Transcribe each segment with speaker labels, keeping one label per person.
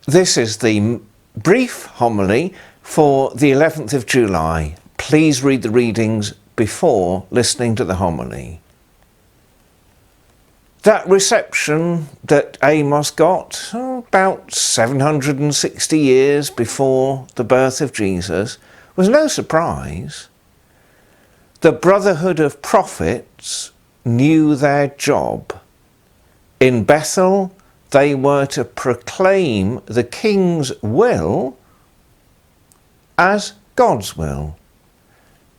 Speaker 1: This is the brief homily for the 11th of July. Please read the readings before listening to the homily. That reception that Amos got about 760 years before the birth of Jesus was no surprise. The Brotherhood of Prophets knew their job. In Bethel, they were to proclaim the King's will as God's will,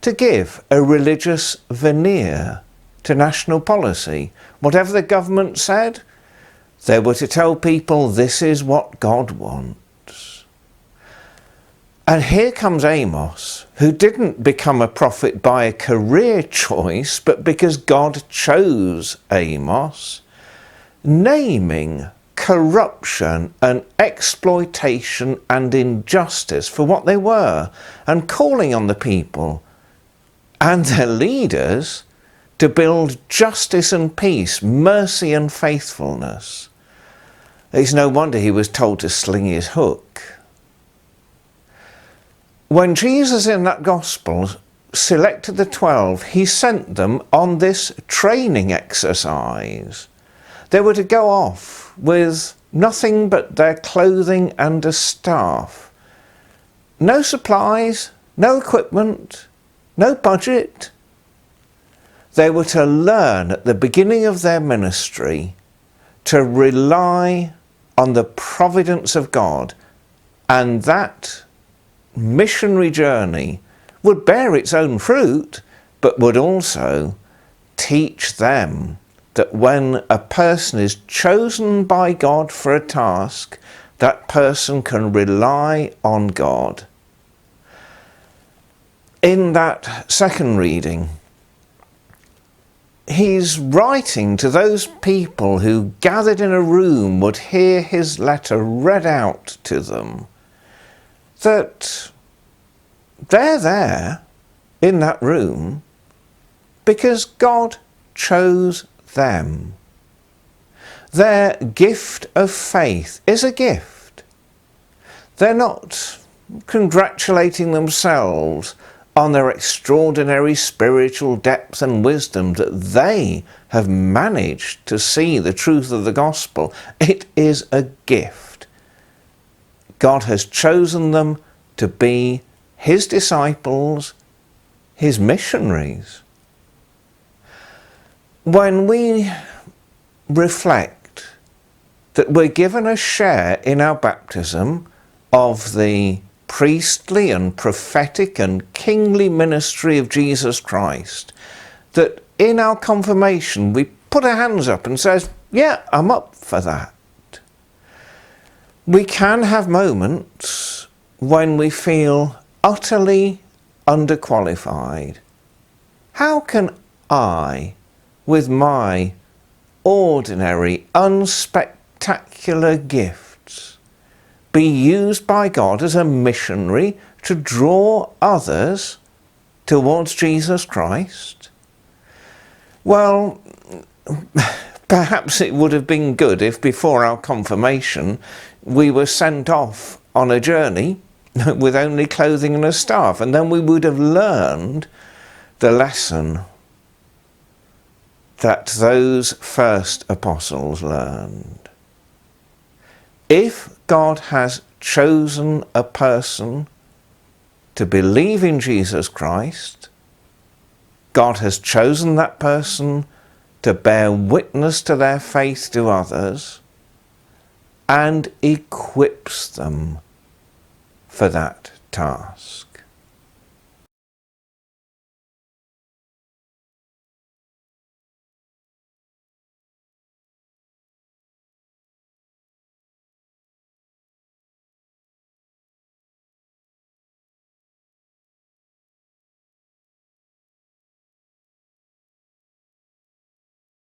Speaker 1: to give a religious veneer to national policy. Whatever the government said, they were to tell people this is what God wants. And here comes Amos, who didn't become a prophet by a career choice, but because God chose Amos, naming corruption and exploitation and injustice for what they were, and calling on the people and their leaders to build justice and peace, mercy and faithfulness. It's no wonder he was told to sling his hook. When Jesus in that gospel selected the 12, he sent them on this training exercise. They were to go off with nothing but their clothing and a staff. No supplies, no equipment, no budget. They were to learn at the beginning of their ministry to rely on the providence of God, and that missionary journey would bear its own fruit, but would also teach them that when a person is chosen by God for a task, that person can rely on God. In that second reading, he's writing to those people who gathered in a room would hear his letter read out to them, that they're there in that room because God chose them. Their gift of faith is a gift. They're not congratulating themselves on their extraordinary spiritual depth and wisdom that they have managed to see the truth of the gospel. It is a gift. God has chosen them to be his disciples, his missionaries. When we reflect that we're given a share in our baptism of the priestly and prophetic and kingly ministry of Jesus Christ, that in our confirmation we put our hands up and says, yeah, I'm up for that. We can have moments when we feel utterly underqualified. How can I, with my ordinary, unspectacular gifts, be used by God as a missionary to draw others towards Jesus Christ? Well, perhaps it would have been good if before our confirmation we were sent off on a journey with only clothing and a staff, and then we would have learned the lesson that those first apostles learned. If God has chosen a person to believe in Jesus Christ, God has chosen that person to bear witness to their faith to others and equips them for that task.